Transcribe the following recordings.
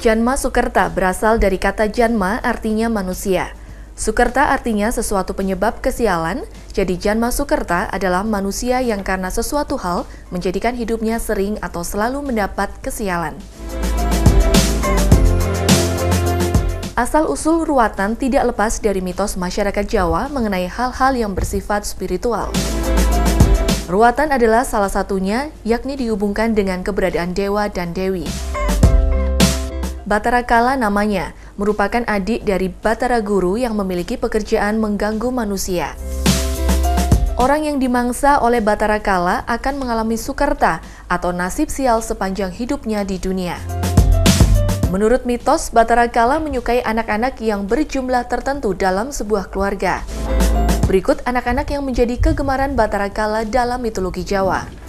Janma Sukerta berasal dari kata Janma artinya manusia. Sukerta artinya sesuatu penyebab kesialan, jadi Janma Sukerta adalah manusia yang karena sesuatu hal menjadikan hidupnya sering atau selalu mendapat kesialan. Asal-usul ruwatan tidak lepas dari mitos masyarakat Jawa mengenai hal-hal yang bersifat spiritual. Ruwatan adalah salah satunya, yakni dihubungkan dengan keberadaan dewa dan dewi. Batara Kala namanya, merupakan adik dari Batara Guru yang memiliki pekerjaan mengganggu manusia. Orang yang dimangsa oleh Batara Kala akan mengalami sukerta atau nasib sial sepanjang hidupnya di dunia. Menurut mitos, Batara Kala menyukai anak-anak yang berjumlah tertentu dalam sebuah keluarga. Berikut anak-anak yang menjadi kegemaran Batara Kala dalam mitologi Jawa.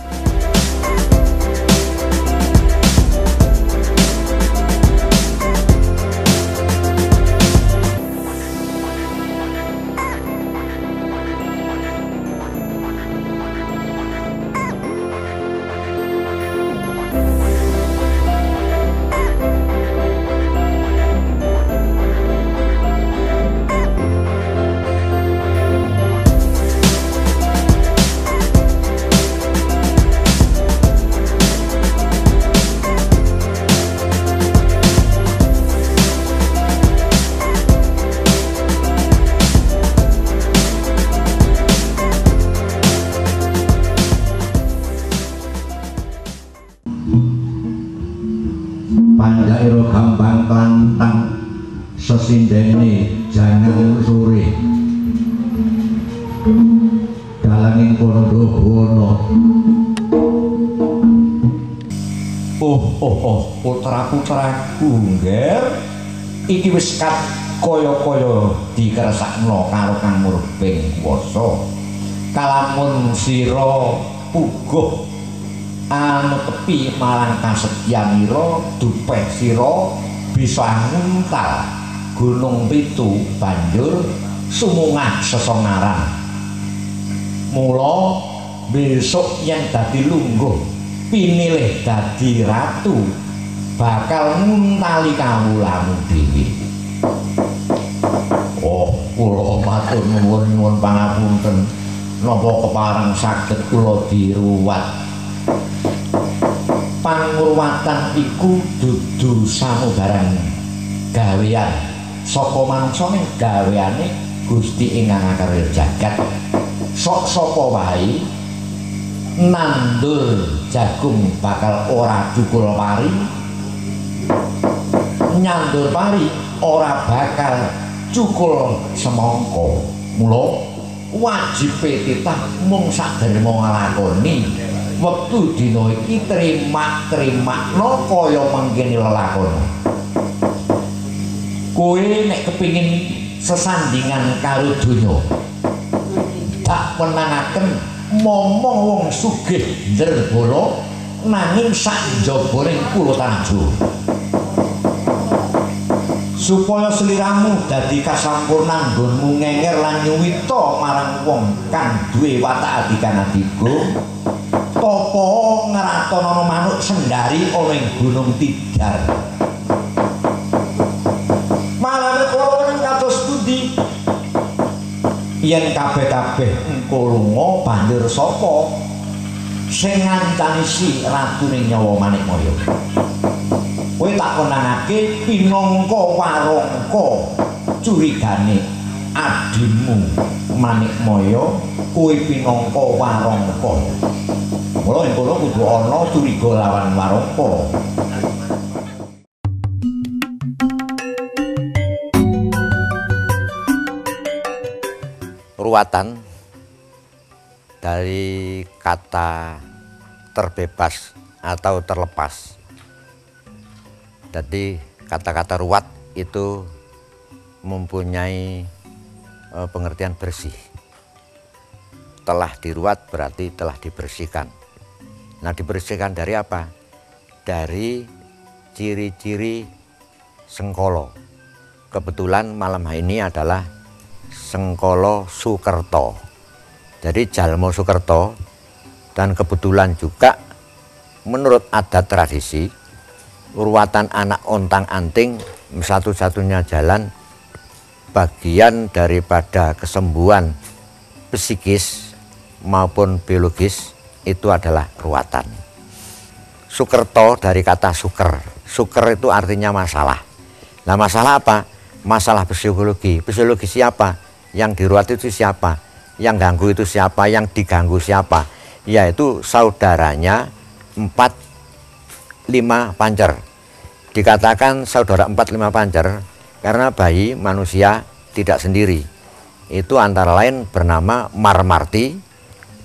Panjairo gampang klantang sesindene jangan sore dalanging kondo bono. Putra-putraku ngger iki wis kaya-kaya dikersakno karo Kang Murbeng kuwasa. Kalamun sira puguh anu tepi marang kasetyanira dupeh sira bisa nguntal gunung pitu banjur sumungah sesongaran. Mula besok yang dadi lungguh pinilih dadi ratu bakal nguntali kawulamu dhewe. Kula matur nuwun pangapunten napa kepareng saged kula diruwat. Pangurwatan iku dudu samubarang gawean saka manungsa ning gaweane Gusti ingkang akarya jagat. Sok sapa wae nandur jagung bakal ora cukul pari, nyandur pari ora bakal cukul semangka. Mula wajib titah mung saderma nglakoni wektu dina iki terima-terima kaya mangkene lelakon. Kowe nek kepingin sesandingan karo donya tak menangaken momong wong sugih nderbala nanging sak njabaning kula tanjur. Supaya sliramu dadi kasampurnan nggonmu ngenger lan nyuwita marang wong kang duwe watak adikan adigo. Topo ngeratonono manuk sendari oleh Gunung Tidar. Malane kula kados pundi yen kabeh-kabeh engko lunga banjur sapa sing ngancani si ratune nyawa Manikmaya. Kowe tak konangake pinangka warangka curigane adimu Manikmaya, kowe pinangka warangka. Mula ing kono kudu ana curiga lawan warangka. Ruwatan dari kata terbebas atau terlepas. Jadi kata-kata ruwat itu mempunyai pengertian bersih. Telah diruat berarti telah dibersihkan. Nah, dibersihkan dari apa? Dari ciri-ciri Sengkolo. Kebetulan malam ini adalah Sengkolo Sukerto. Jadi Jalmo Sukerto, dan kebetulan juga menurut adat tradisi ruwatan anak ontang-anting satu-satunya jalan bagian daripada kesembuhan psikis maupun biologis itu adalah ruwatan. Sukerto dari kata suker. Suker itu artinya masalah. Nah, masalah apa? Masalah psikologi. Psikologi siapa? Yang diruat itu siapa? Yang ganggu itu siapa? Yang diganggu siapa? Yaitu saudaranya 4-5 pancer. Dikatakan saudara 4-5 pancer karena bayi manusia tidak sendiri. Itu antara lain bernama Marmarti,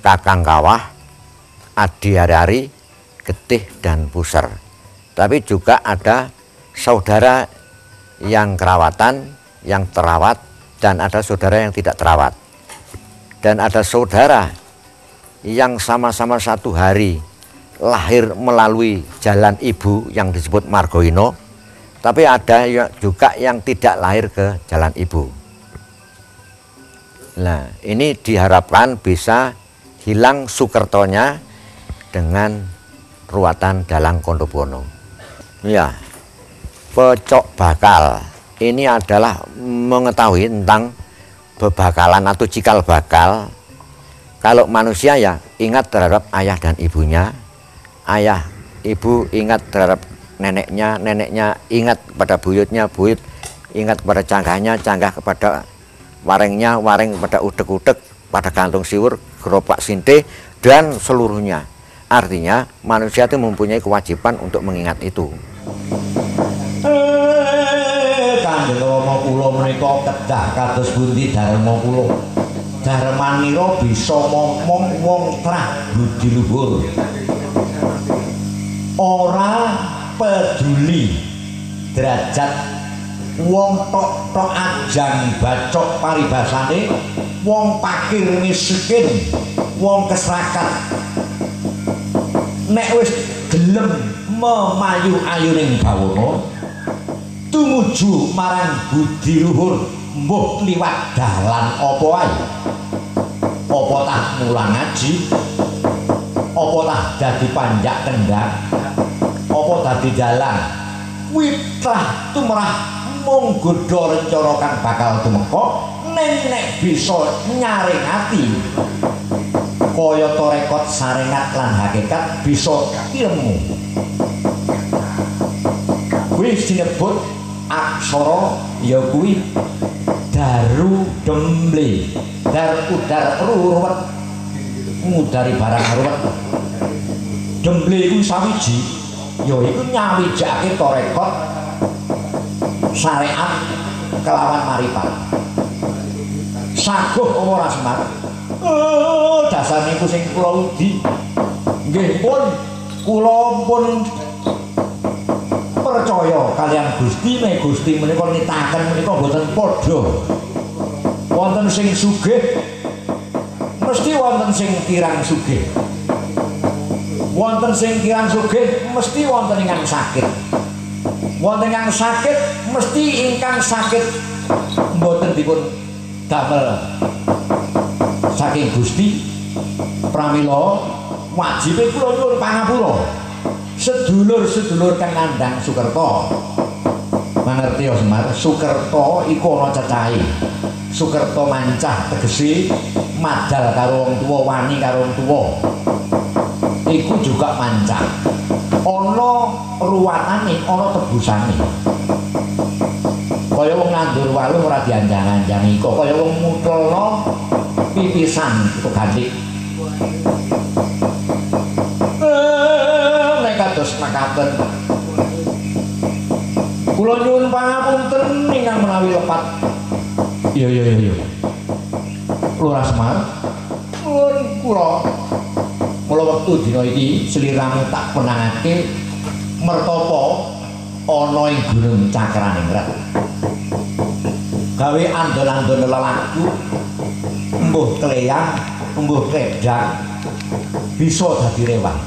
Kakang Kawah, Adi Hari, Getih, dan Puser. Tapi juga ada saudara yang kerawatan, yang terawat, dan ada saudara yang tidak terawat. Dan ada saudara yang sama-sama satu hari lahir melalui jalan ibu yang disebut Margoino, tapi ada juga yang tidak lahir ke jalan ibu. Nah, ini diharapkan bisa hilang sukertonya dengan ruwatan dalang Kondobono. Ya, pecok bakal ini adalah mengetahui tentang bebakalan atau cikal bakal. Kalau manusia ya ingat terhadap ayah dan ibunya, ayah ibu ingat terhadap neneknya, neneknya ingat pada buyutnya, buyut ingat pada canggahnya, canggah kepada warengnya, wareng pada udek-udek, pada gantung siwur, gerobak sinte, dan seluruhnya. Artinya manusia itu mempunyai kewajiban untuk mengingat itu. Kanjeng Rama kula menika kedah kados pundi dharma kula. Dharmanira bisa momong wong trah budi luhur. Ora peduli derajat wong tok ajang bacok paribasane, wong pakir miskin, wong keserakat. Nek wis gelem memayu-ayuning bawana tumuju marang budi luhur, mbuh liwat dalan apa wae. Apa tah mulang ngaji, apa tah dadi panjak kendhang, apa dadi dalang, kuwi tah tumrah mung godha rencana kang bakal tumeka nek bisa nyaring ati kaya tarekat sarengat lan hakikat bisa ilmu. Kuwi sinebut aksara ya kuwi daru demble, dar udar ruwet ngudari barang ruwet. Demble kuwi sawiji ya iku nyawijake tarekat syariat kelawan maripat. Saguh ora Semar. Dasar niku sing kula wedi. Nggih pun kula pun percaya kalian Gusti, nek Gusti menika nitaken menika boten padha. Wonten sing sugih mesti wonten sing kirang sugih. Wonten sing kirang sugih mesti wonten ingkang sakit. Wonten ingkang sakit mesti ingkang sakit mboten dipun damel saking Gusti. Pramila wajib kula nyuwun pangapura sedulur-sedulur kang nandhang Sukerto. Mangerti ya Semar, Sukerto iku ana cecahe. Sukerto mancah tegese madal karo wong tuwa, wani karo wong tuwa. Iku juga mancah. Ana ruwatane, ana tebusane. Kaya wong nandur waluh ora dianjang-anjangi, kok kaya wong mutulno pipisan itu ganti. Nek kados makaten kula nyuwun pangapunten ingkang menawi lepat. Iya. Lurah Semar, nuwun kula. Mula wektu dina iki sliramu tak penangake mertapa ana ing Gunung Cakraningrat. Gawe andon-andon lelaku, embuh kleyang, embuh kedang, bisa dadi rewang.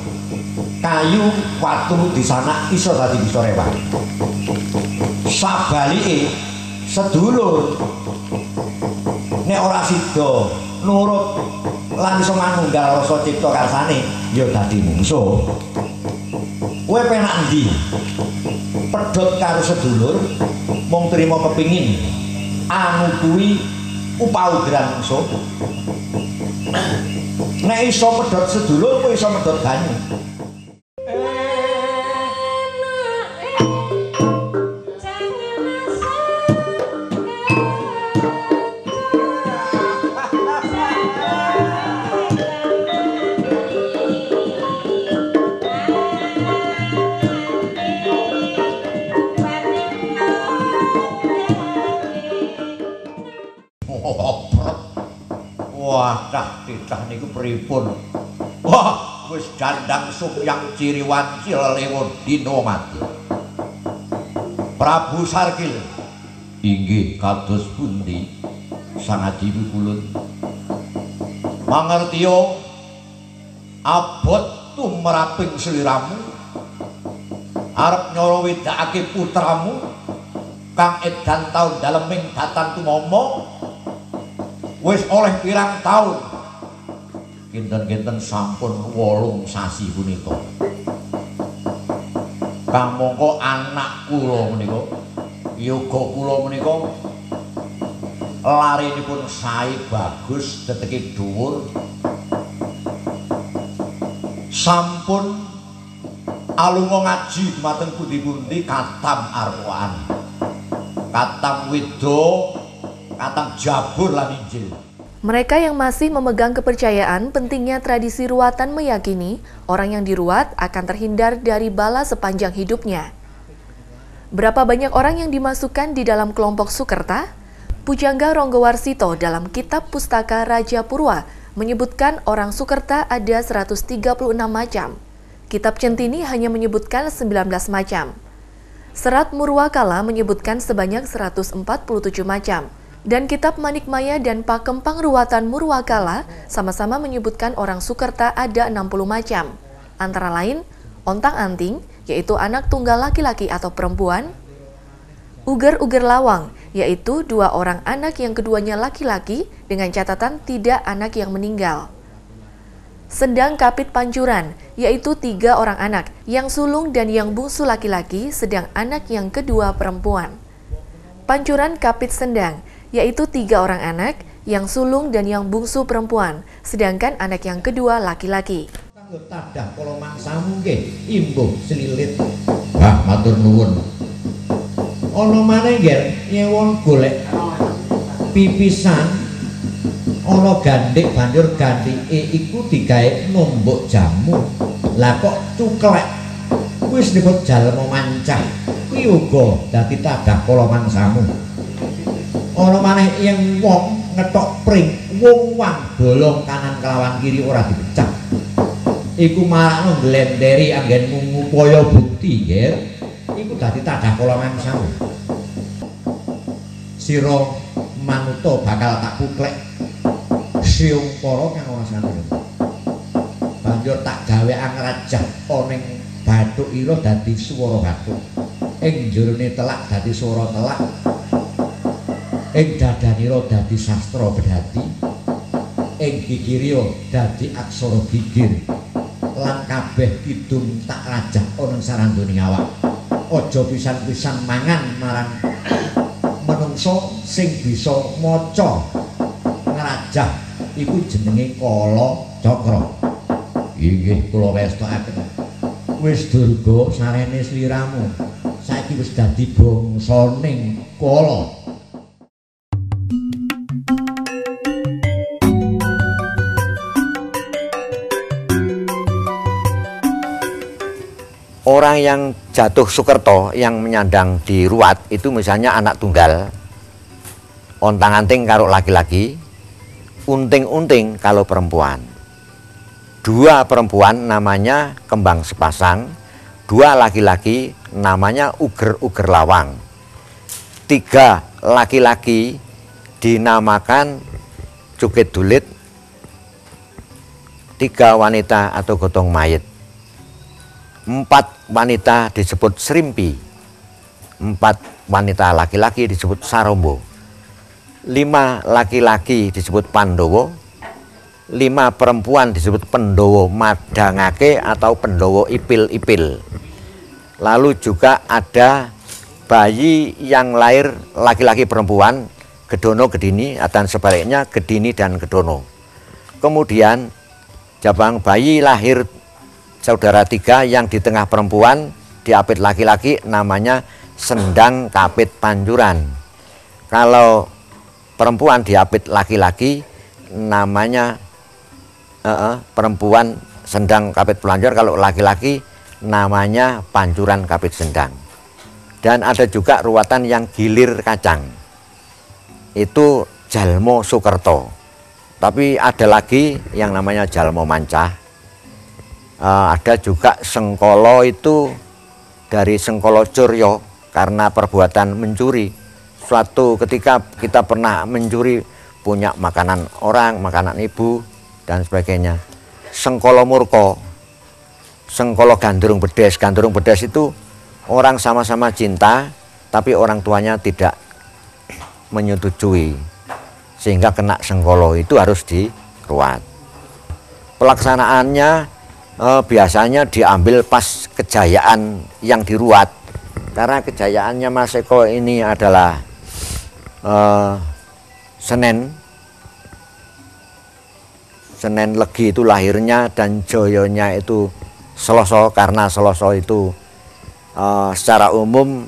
Kayu watu di sana iso dadi bisa rewang. Sabalike sedulur nek ora sida nurut lan iso manunggal rasa cipta karsane ya dadi mungsuh. Kowe penak ndi? Pedhot karo sedulur mung trima kepingin anu kuwi upaugeran mungsuh. Nek iso pedhot sedulur kowe iso pedhot banyu. Wah, cah niku pripun? Wah, wis jandang sumyang ciri wancil lewat dina mati. Prabu Sarkil, inggih kados pundi sang adiwi kulun? Mangertiya abot tumraping sliramu arep nyara wedakake putramu kang edan taun daleming datan tumama. Wis oleh pirang taun kinten-kinten sampun 8 sasi punika. Kamangka anak kula menika yoga kula menika larinipun sae bagus teteki dhuwur. Sampun alunga ngaji dumateng pundi-pundi katam arwaan. Katam Weda, katam Jabur lan Injil. Mereka yang masih memegang kepercayaan pentingnya tradisi ruatan meyakini orang yang diruat akan terhindar dari bala sepanjang hidupnya. Berapa banyak orang yang dimasukkan di dalam kelompok Sukerta? Pujangga Ronggowarsito dalam kitab Pustaka Raja Purwa menyebutkan orang Sukerta ada 136 macam. Kitab Centini hanya menyebutkan 19 macam. Serat Murwakala menyebutkan sebanyak 147 macam. Dan kitab Manikmaya dan Pakem Pangruwatan Murwakala sama-sama menyebutkan orang Sukerta ada 60 macam. Antara lain, ontang-anting, yaitu anak tunggal laki-laki atau perempuan. Uger-uger lawang, yaitu 2 orang anak yang keduanya laki-laki dengan catatan tidak anak yang meninggal. Sendang Kapit Pancuran, yaitu 3 orang anak, yang sulung dan yang bungsu laki-laki, sedang anak yang kedua perempuan. Pancuran Kapit Sendang, yaitu 3 orang anak, yang sulung dan yang bungsu perempuan, sedangkan anak yang kedua laki-laki. Kanggo tadah kala mangsamu nggih, imbuh selilit. Wah, matur nuwun. Ana maneh nggih nyewon golek pipisan, ana gandhik banjur gandhike iku digawe nombok jamu. Lah kok cuklek wis disebut jalma mancah. Kuwi uga dadi tadah kala mangsamu. Ana maneh ing wong ngethok pring wong wang bolong kanan kelawan kiri ora dipecah. Iku marakno glenderi anggenmu ngupaya bukti, nggih. Iku dadi tadah kala mangsamu. Sira manuta bakal tak kuklek siung para kang ana sana. Banjur tak gawe angrajah ana ing bathuk ira dadi swara bathuk. Ing jerone telak dadi swara telak. Ing dadanira dadi sastra bedhati, ing gigirya dadi aksara gigir, lan kabeh kidung tak rajah ana sarandoning awak. Aja pisan-pisan mangan marang menungso sing bisa maca ngrajah iku jenenge Kala Cakra. Inggih kula westakaken. Wis durga sarene sliramu. Saiki wis dadi bangsaning Kala. Orang yang jatuh Sukerto yang menyandang di ruat itu misalnya anak tunggal, ontang-anting kalau laki-laki, unting-unting kalau perempuan. 2 perempuan namanya kembang sepasang, 2 laki-laki namanya uger-uger lawang. 3 laki-laki dinamakan cukit dulit, 3 wanita atau gotong mayit. 4 wanita disebut Srimpi, 4 wanita laki-laki disebut Sarombo, 5 laki-laki disebut Pandowo, 5 perempuan disebut Pendowo Madangake atau Pendowo Ipil-ipil. Lalu juga ada bayi yang lahir laki-laki perempuan, Gedono Gedini, dan sebaliknya Gedini dan Gedono. Kemudian jabang bayi lahir saudara tiga, yang di tengah perempuan diapit laki-laki, namanya Sendang Kapit Panjuran. Kalau perempuan diapit laki-laki namanya perempuan Sendang Kapit Panjuran, kalau laki-laki namanya Panjuran Kapit Sendang. Dan ada juga ruatan yang gilir kacang, itu Jalmo Sukerto. Tapi ada lagi yang namanya Jalmo Mancah. Ada juga Sengkolo, itu dari Sengkolo Curyo, karena perbuatan mencuri. Suatu ketika kita pernah mencuri, punya makanan orang, makanan ibu, dan sebagainya. Sengkolo Murko, Sengkolo Gandrung Bedes. Gandrung Bedes itu orang sama-sama cinta, tapi orang tuanya tidak menyetujui, sehingga kena sengkolo, itu harus diruat. Pelaksanaannya biasanya diambil pas kejayaan yang diruat, karena kejayaannya Mas Eko ini adalah Senen Legi itu lahirnya, dan Joyonya itu Seloso, karena Seloso itu secara umum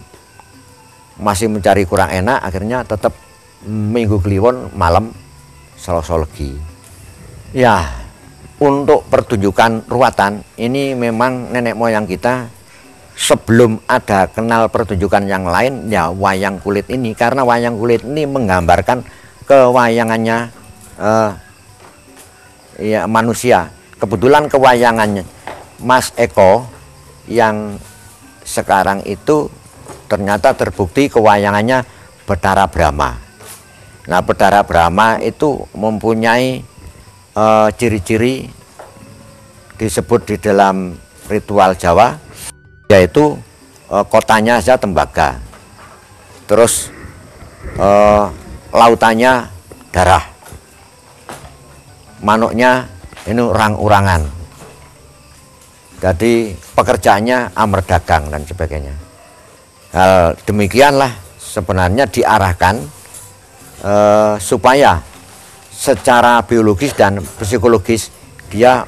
masih mencari kurang enak, akhirnya tetap Minggu Kliwon malam Seloso Legi. Ya, untuk pertunjukan ruatan ini memang nenek moyang kita sebelum ada kenal pertunjukan yang lain, ya wayang kulit ini, karena wayang kulit ini menggambarkan kewayangannya ya manusia. Kebetulan kewayangannya Mas Eko yang sekarang itu ternyata terbukti kewayangannya Betara Brahma. Nah, Betara Brahma itu mempunyai ciri-ciri disebut di dalam ritual Jawa, yaitu kotanya saja tembaga, terus lautannya darah, manuknya ini urang-urangan, jadi pekerjaannya amer dagang dan sebagainya. Hal demikianlah sebenarnya diarahkan supaya secara biologis dan psikologis dia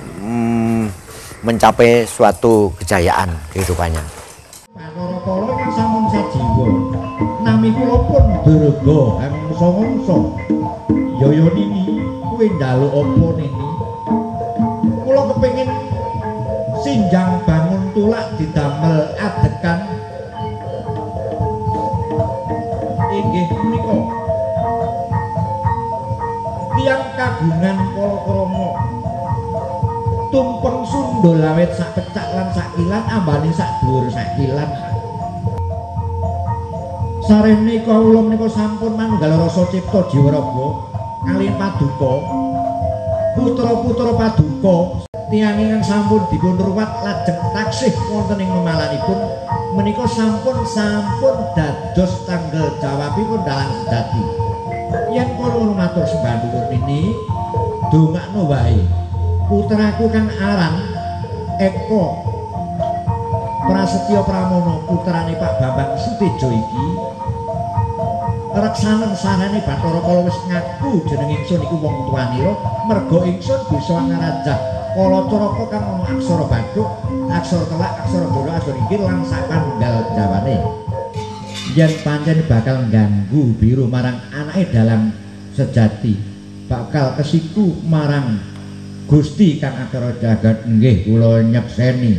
mencapai suatu kejayaan kehidupannya. Para-para yang sampun sajiwa, nami kula pun Durga Hangsa-Mangsa. Yaya nini kuwi njaluk apa nini? Kula kepengin sinjang bangun tulak didamel adegan. Inggih punika tiyang kagungan Kalakrama tumpeng sundul awet sak pecak lan sak kilan, ambane sak dhuwur sak kilan. Sarene kawula menika sampun manunggal rasa cipta jiwaraga kalih paduka putra-putra paduka tiyang ingkang sampun dipun ruwat lajeng taksih wonten ing memalanipun menika sampun dados tanggal jawabipun dalang sedati. Yen kula matur sembah dhuwur nini dongakno wae putraku kang aran Eko Prasetyo Pramono, putrane Pak Bambang Sutejo iki reksanen sarane Bathara Kala wis ngaku jeneng ingsun iku wong tuwanira, merga ingsun bisa ngarajah Kalacaraka kang ana aksara Bathuk, aksara Telak, aksara Dora, aksara Inggil lan sapanunggal jawane. Yen pancen bakal ngganggu biru marang anake dalang sejati, bakal kesiku marang Gusti kang akara jagat, nggih kula nyekseni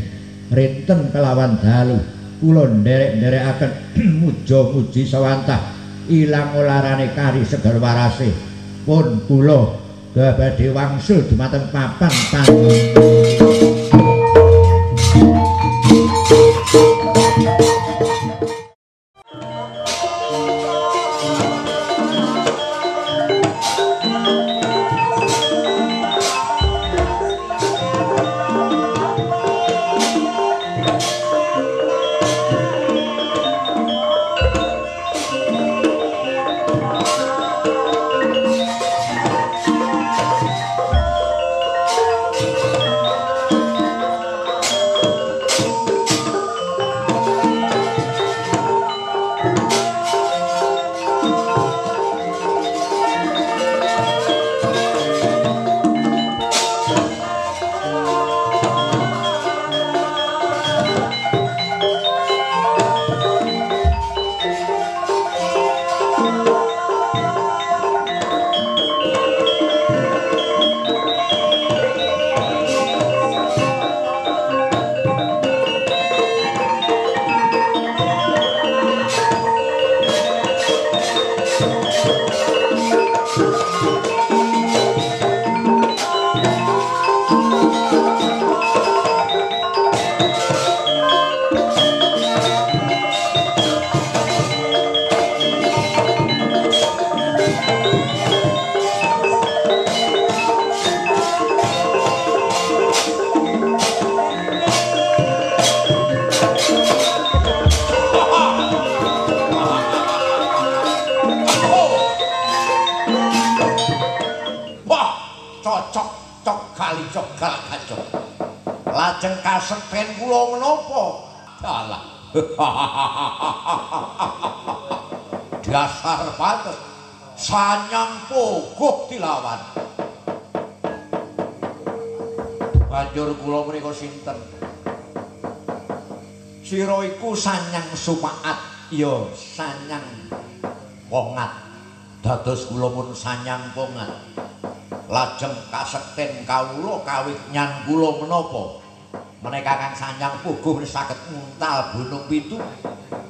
rinten kelawan dalu kula nderek-nderekaken muja-muji sawantah ilang olarane kari seger warase pun kula badhe wangsul dumateng papan Lajeng kasekten kula menapa? Alah. Dasar patet. Sanyang pogok dilawan. Banjur kula menika sinten? Sira iku Sanyang Sumaat, ya Sanyang Pongat. Dados kula pun Sanyang Pongat. Lajeng kasekten kawula kawignan kula menapa? Menika Kang Sanyang Puguh saged nguntal gunung pitu.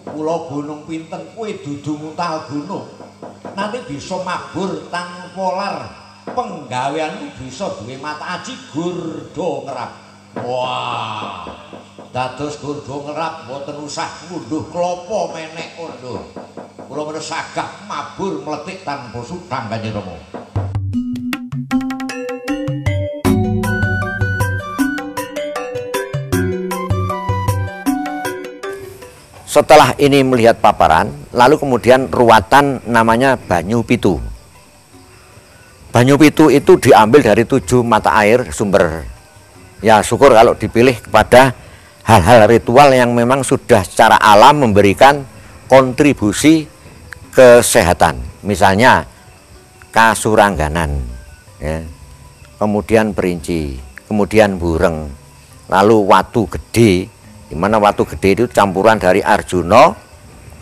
Kula gunung pinten kowe dudu nguntal gunung. Nanti bisa mabur tanpa lar. Penggaweanmu bisa duwe mata aji gurdo ngerap. Wah. Dados gurdo ngerap mboten usah ngunduh klapa menek kondo. Kula menawa saged mabur mletik tanpa sudang Kanjeng Rama. Setelah ini melihat paparan, lalu kemudian ruwatan namanya Banyu Pitu. Banyu Pitu itu diambil dari 7 mata air sumber. Ya syukur kalau dipilih kepada hal-hal ritual yang memang sudah secara alam memberikan kontribusi kesehatan. Misalnya Kasurangganan, ya. Kemudian Perinci, kemudian Bureng, lalu Watu Gede. Di mana Watu Gede itu campuran dari Arjuna,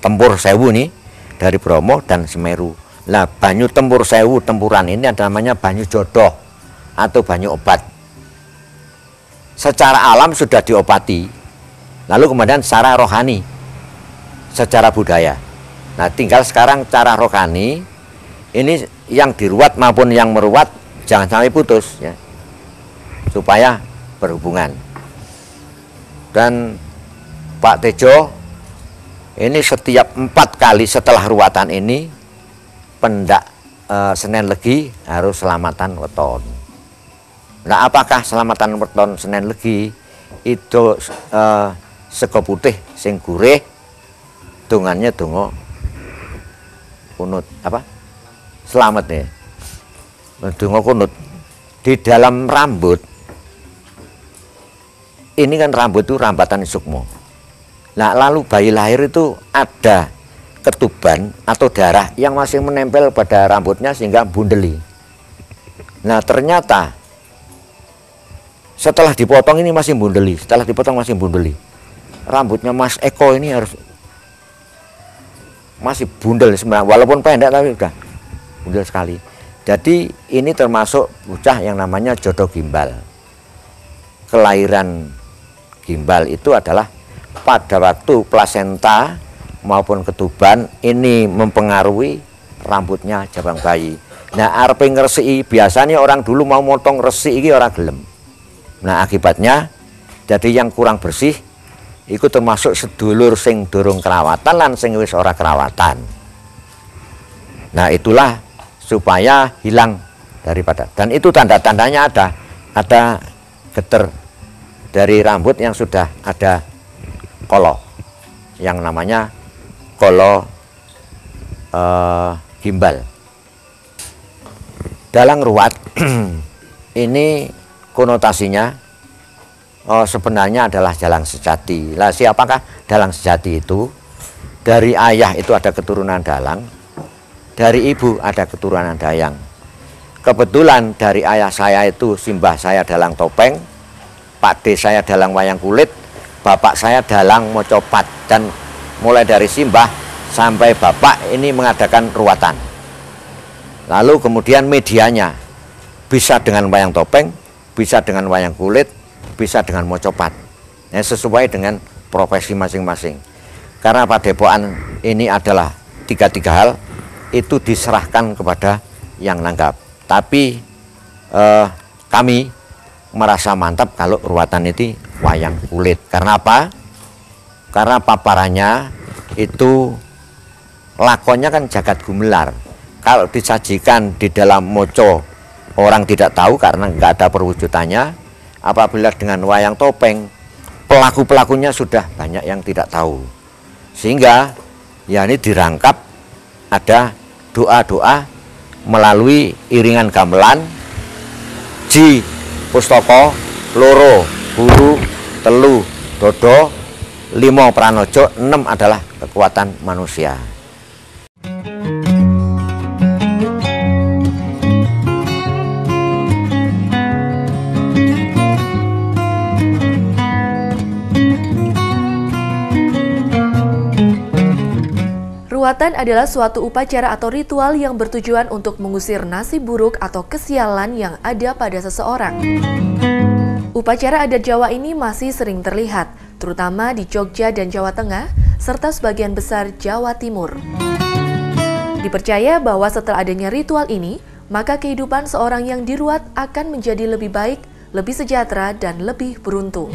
Tempur Sewu nih, dari Bromo dan Semeru. Nah, banyu Tempur Sewu, tempuran ini ada namanya banyu jodoh atau banyu obat. Secara alam sudah diobati, lalu kemudian secara rohani, secara budaya. Nah, tinggal sekarang cara rohani, ini yang diruat maupun yang meruat jangan sampai putus, ya, supaya berhubungan. Dan Pak Tejo ini setiap 4 kali setelah ruwatan ini pendak Senen Legi harus selamatan weton. Nah, apakah selamatan weton Senen Legi itu sego putih sing gurih, dongannya donga kunut apa? Selamat ya. Donga kunut di dalam rambut. Ini kan rambut itu rambatan sukmo. Nah, lalu bayi lahir itu ada ketuban atau darah yang masih menempel pada rambutnya sehingga bundeli. Nah, ternyata setelah dipotong ini masih bundeli, setelah dipotong masih bundeli. Rambutnya Mas Eko ini harus masih bundel sebenarnya, walaupun pendek tapi sudah bundel sekali. Jadi ini termasuk bocah yang namanya jodoh gimbal. Kelahiran gimbal itu adalah pada waktu plasenta maupun ketuban ini mempengaruhi rambutnya jabang bayi. Nah, arepe ngresiki biasanya orang dulu mau motong resik iki ora gelem. Nah, akibatnya jadi yang kurang bersih itu termasuk sedulur sing durung kerawatan lan sing wis ora kerawatan. Nah, itulah supaya hilang daripada, dan itu tanda-tandanya ada geter dari rambut yang sudah ada kolo yang namanya kolo gimbal. Dalang ruwat ini konotasinya sebenarnya adalah dalang sejati. Lah, siapakah dalang sejati itu? Dari ayah itu ada keturunan dalang, dari ibu ada keturunan dayang. Kebetulan dari ayah saya itu simbah saya dalang topeng, Pak D saya dalang wayang kulit, bapak saya dalang mocopat, dan mulai dari simbah sampai bapak ini mengadakan ruwatan. Lalu kemudian medianya bisa dengan wayang topeng, bisa dengan wayang kulit, bisa dengan mocopat, ya, sesuai dengan profesi masing-masing. Karena padepokan ini adalah tiga hal, itu diserahkan kepada yang nanggap. Tapi kami merasa mantap kalau ruatan itu wayang kulit. Karena apa? Karena paparannya itu lakonnya kan jagat gumelar. Kalau disajikan di dalam moco, orang tidak tahu karena nggak ada perwujudannya. Apabila dengan wayang topeng, pelaku-pelakunya sudah banyak yang tidak tahu. Sehingga ya ini dirangkap ada doa-doa melalui iringan gamelan, ji, pustaka, loro, buru, telu, dodo, 5 pranojo, 6 adalah kekuatan manusia. Ruatan adalah suatu upacara atau ritual yang bertujuan untuk mengusir nasib buruk atau kesialan yang ada pada seseorang. Upacara adat Jawa ini masih sering terlihat, terutama di Jogja dan Jawa Tengah, serta sebagian besar Jawa Timur. Dipercaya bahwa setelah adanya ritual ini, maka kehidupan seorang yang diruat akan menjadi lebih baik, lebih sejahtera, dan lebih beruntung.